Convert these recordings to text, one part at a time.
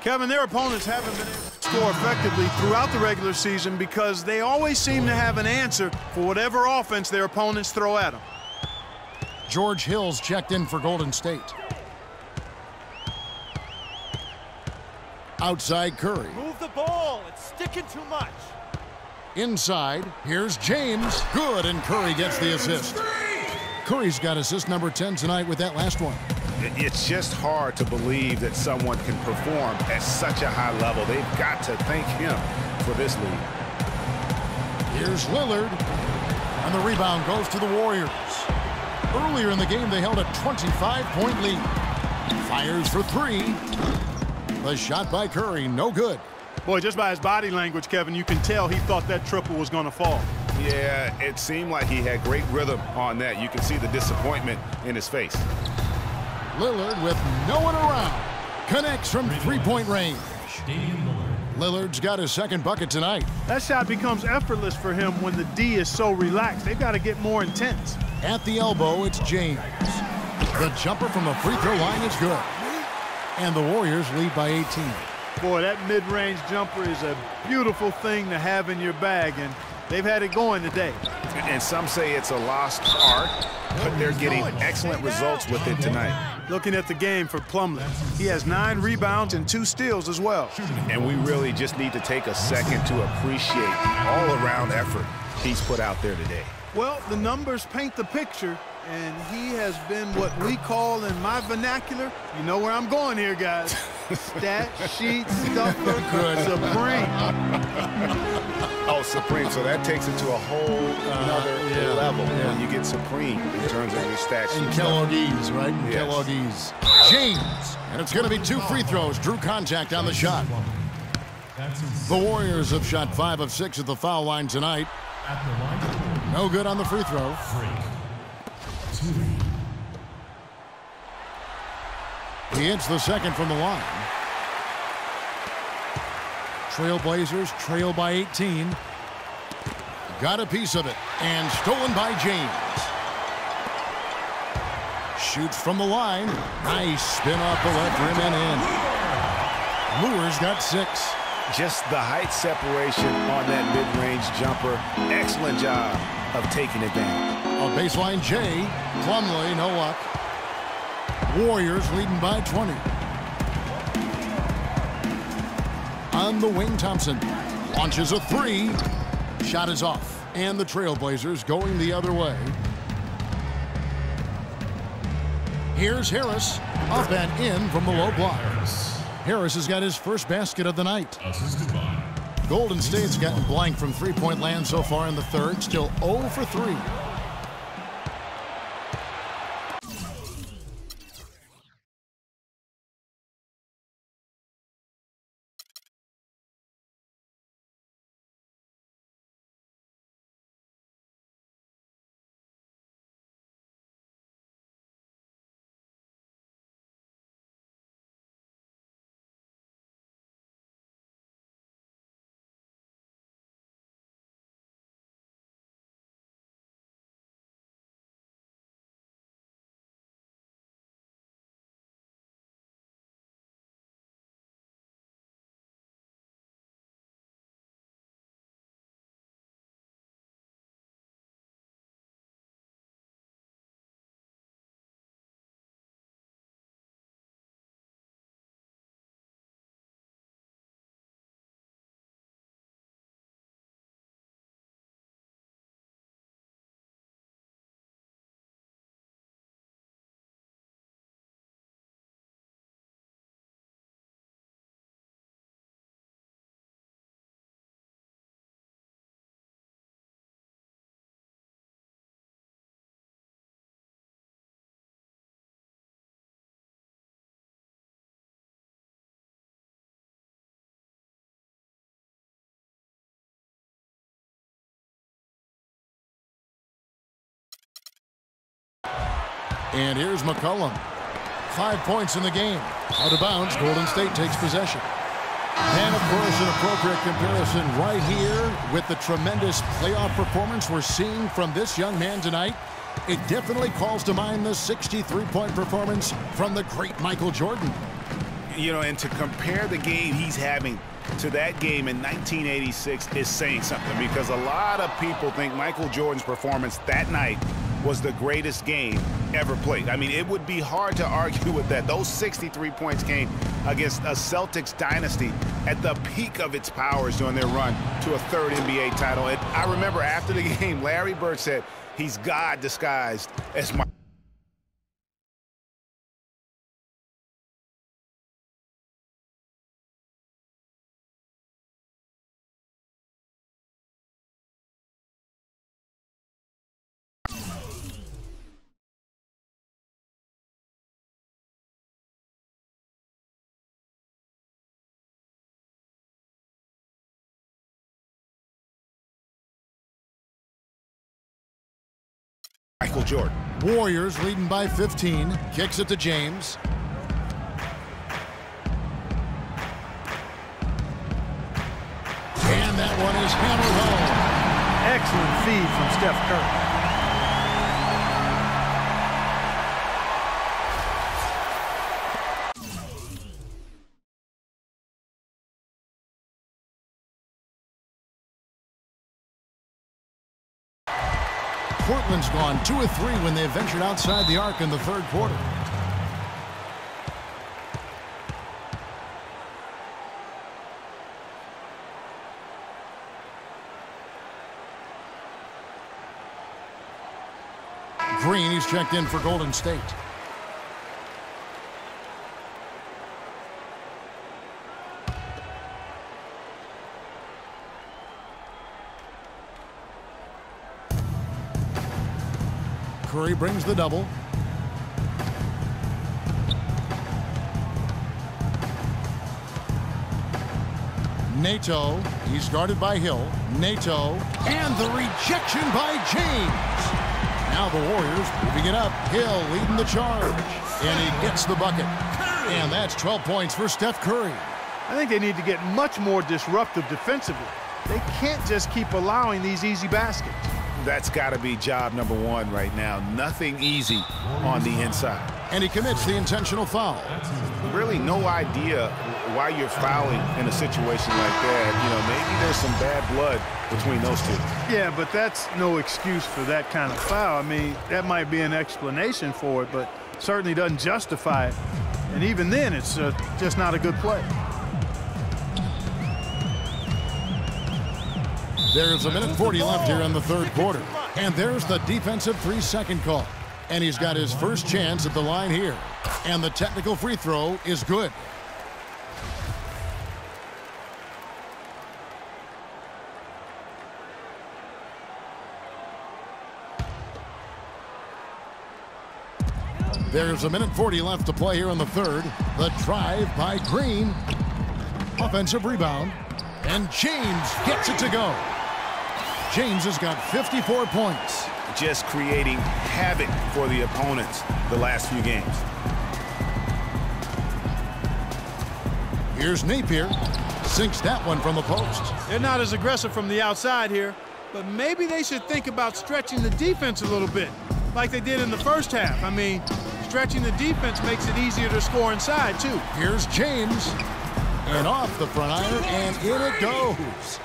Kevin, their opponents haven't been able to score effectively throughout the regular season because they always seem to have an answer for whatever offense their opponents throw at them. George Hill's checked in for Golden State. Outside Curry. Move the ball. It's sticking too much. Inside, here's James. Good, and Curry gets the assist. Curry's got assist number 10 tonight with that last one. It's just hard to believe that someone can perform at such a high level. They've got to thank him for this lead. Here's Lillard, and the rebound goes to the Warriors. Earlier in the game, they held a 25-point lead. Fires for three. The shot by Curry, no good. Boy, just by his body language, Kevin, you can tell he thought that triple was going to fall. Yeah, it seemed like he had great rhythm on that. You can see the disappointment in his face. Lillard with no one around. Connects from three-point range. Lillard's got his second bucket tonight. That shot becomes effortless for him when the D is so relaxed. They've got to get more intense. At the elbow, it's James. The jumper from the free throw line is good. And the Warriors lead by 18. Boy, that mid-range jumper is a beautiful thing to have in your bag, and they've had it going today. And some say it's a lost art, but they're getting excellent results with it tonight. Looking at the game for Plumlee, he has 9 rebounds and 2 steals as well. And we really just need to take a second to appreciate all-around effort he's put out there today. Well, the numbers paint the picture, and he has been what we call in my vernacular, you know where I'm going here, guys, stat sheet stuffer supreme. Oh, supreme. So that takes it to a whole another level when you get supreme in terms of your stat sheet. And Kellogg's, right? Yes. Kellogg's. James. And it's going to be 2 free throws. Drew contact on the shot. The Warriors have shot 5 of 6 at the foul line tonight. No good on the free throw. He hits the second from the line. Trailblazers trail by 18. Got a piece of it and stolen by James. Shoots from the line. Nice spin off the left rim and in. Lures got 6. Just the height separation on that mid-range jumper. Excellent job of taking advantage. A baseline J. Plumlee, no luck. Warriors leading by 20. On the wing, Thompson launches a 3. Shot is off. And the Trailblazers going the other way. Here's Harris. Up and in from the low block. Harris has got his first basket of the night. Golden State's gotten blank from three-point land so far in the third. Still 0 for 3. And here's McCollum. 5 points in the game. Out of bounds, Golden State takes possession. And, of course, an appropriate comparison right here with the tremendous playoff performance we're seeing from this young man tonight. It definitely calls to mind the 63-point performance from the great Michael Jordan. You know, and to compare the game he's having to that game in 1986 is saying something, because a lot of people think Michael Jordan's performance that night was the greatest game ever played. I mean, it would be hard to argue with that. Those 63 points came against a Celtics dynasty at the peak of its powers during their run to a third NBA title. And I remember after the game, Larry Bird said, he's God disguised as my... Michael Jordan. Warriors leading by 15. Kicks it to James. And that one is hammered home. Excellent feed from Steph Curry. Portland's gone 2 of 3 when they ventured outside the arc in the third quarter. Green, he's checked in for Golden State. Curry brings the double. Nato, he's guarded by Hill. Nato, and the rejection by James. Now the Warriors moving it up. Hill leading the charge. And he gets the bucket. And that's 12 points for Steph Curry. I think they need to get much more disruptive defensively. They can't just keep allowing these easy baskets. That's got to be job number one right now. Nothing easy on the inside. And he commits the intentional foul. Really no idea why you're fouling in a situation like that. You know, maybe there's some bad blood between those two. Yeah, but that's no excuse for that kind of foul. I mean, that might be an explanation for it, but certainly doesn't justify it. And even then, it's just not a good play. There's 1:40 left here in the third quarter. And there's the defensive 3-second call. And he's got his first chance at the line here. And the technical free throw is good. There's 1:40 left to play here in the third. The drive by Green. Offensive rebound. And James gets it to go. James has got 54 points. Just creating havoc for the opponents the last few games. Here's Napier. Sinks that one from the post. They're not as aggressive from the outside here, but maybe they should think about stretching the defense a little bit, like they did in the first half. I mean, stretching the defense makes it easier to score inside, too. Here's James. And off the front iron, and in it goes.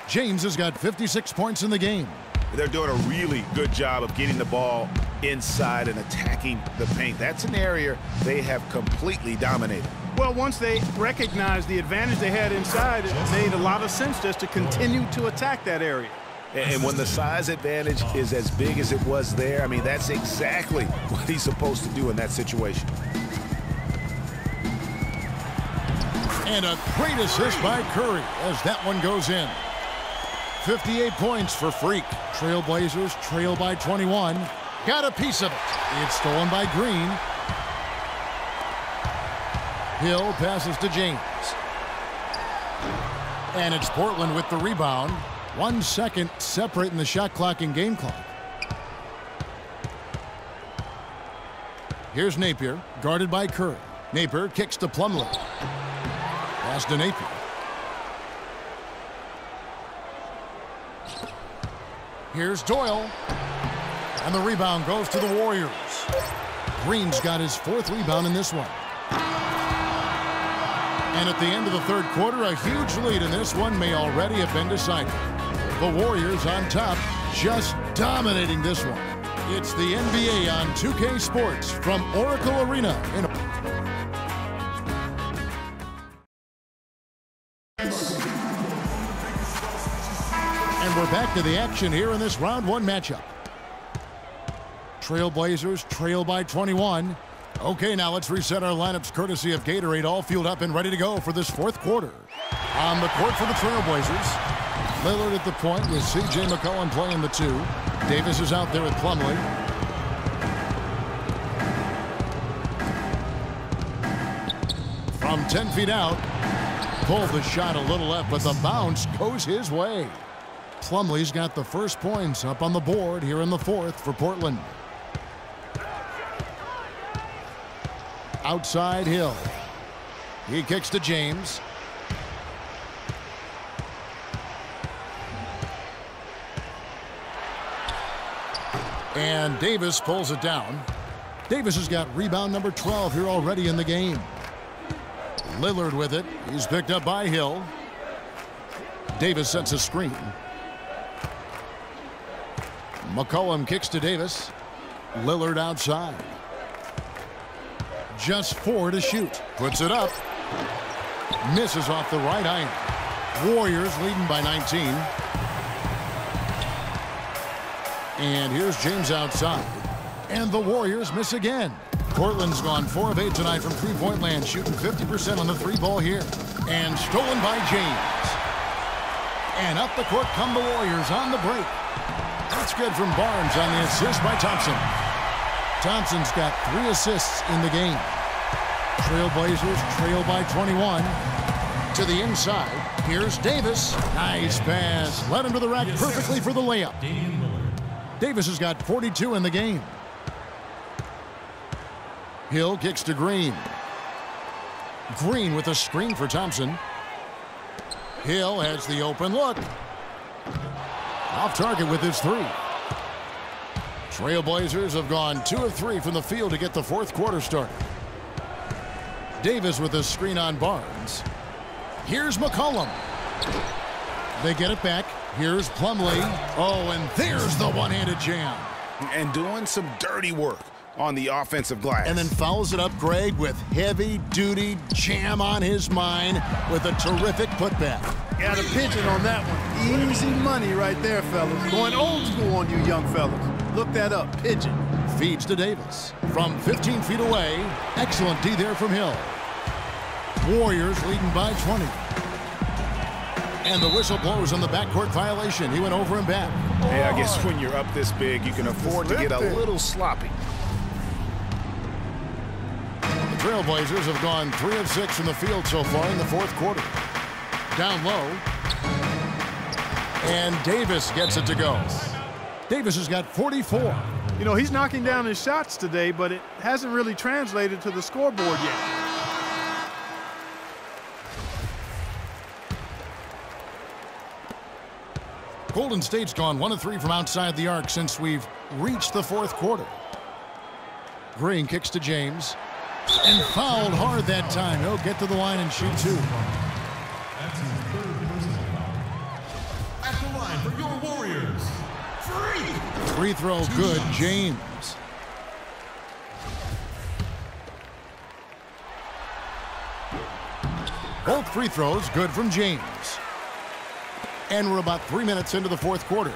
James has got 56 points in the game. They're doing a really good job of getting the ball inside and attacking the paint. That's an area they have completely dominated. Well, once they recognized the advantage they had inside, it made a lot of sense just to continue to attack that area. And when the size advantage is as big as it was there, I mean, that's exactly what he's supposed to do in that situation. And a great assist by Curry as that one goes in. 58 points for Freak. Trailblazers trail by 21. Got a piece of it. It's stolen by Green. Hill passes to James. And it's Portland with the rebound. 1 second separating the shot clock and game clock. Here's Napier, guarded by Curry. Napier kicks to Plumlee. Pass to Napier. Here's Doyle. And the rebound goes to the Warriors. Green's got his 4th rebound in this one. And at the end of the third quarter, a huge lead in this one may already have been decided. The Warriors on top, just dominating this one. It's the NBA on 2K Sports from Oracle Arena in And we're back to the action here in this round one matchup. Trailblazers trail by 21. Okay, now let's reset our lineups courtesy of Gatorade, all fueled up and ready to go for this fourth quarter. On the court for the Trailblazers, Lillard at the point with C.J. McCollum playing the 2. Davis is out there with Plumlee. From 10 feet out, pulled the shot a little left, but the bounce goes his way. Plumlee's got the first points up on the board here in the fourth for Portland. Outside Hill. He kicks to James. And Davis pulls it down. Davis has got rebound number 12 here already in the game. Lillard with it. He's picked up by Hill. Davis sets a screen. McCollum kicks to Davis. Lillard outside. Just 4 to shoot. Puts it up. Misses off the right iron. Warriors leading by 19. And here's James outside. And the Warriors miss again. Portland's gone 4 of 8 tonight from three-point land, shooting 50% on the 3-ball here. And stolen by James. And up the court come the Warriors on the break. That's good from Barnes on the assist by Thompson. Thompson's got 3 assists in the game. Trailblazers trail by 21. To the inside. Here's Davis. Nice pass. Led him to the rack perfectly for the layup. Davis has got 42 in the game. Hill kicks to Green. Green with a screen for Thompson. Hill has the open look. Off target with his 3. Trailblazers have gone 2 of 3 from the field to get the fourth quarter started. Davis with a screen on Barnes. Here's McCollum. They get it back. Here's Plumlee. Oh, and there's the one-handed jam. And doing some dirty work on the offensive glass. And then fouls it up, Greg, with heavy-duty jam on his mind with a terrific putback. Got a pigeon on that one. Easy money right there, fellas. Going old school on you young fellas. Look that up, pigeon. Feeds to Davis. From 15 feet away, excellent D there from Hill. Warriors leading by 20. And the whistle blows on the backcourt violation. He went over and back. Yeah, I guess when you're up this big, you can afford to get a little sloppy. The Trailblazers have gone 3 of 6 from the field so far in the fourth quarter. Down low. And Davis gets it to go. Davis has got 44. You know, he's knocking down his shots today, but it hasn't really translated to the scoreboard yet. Golden State's gone 1 of 3 from outside the arc since we've reached the fourth quarter. Green kicks to James. And fouled hard that time. He'll get to the line and shoot 2. At the line for your Warriors. Free throw good, James. Both free throws good from James. And we're about 3 minutes into the fourth quarter.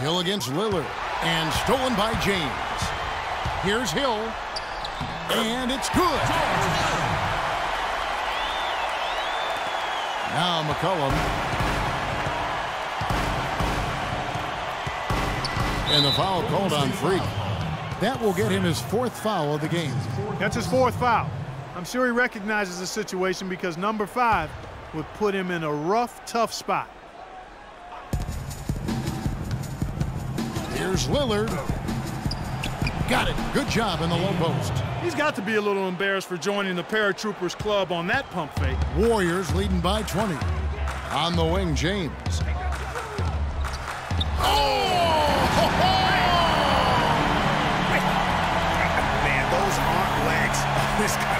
Hill against Lillard. And stolen by James. Here's Hill. And it's good. Now McCollum. And the foul called on Freak. That will get him his 4th foul of the game. That's his 4th foul. I'm sure he recognizes the situation because number 5 would put him in a rough, tough spot. Here's Lillard. Got it. Good job in the low post. He's got to be a little embarrassed for joining the Paratroopers club on that pump fake. Warriors leading by 20. On the wing, James. Man, those aren't legs. This guy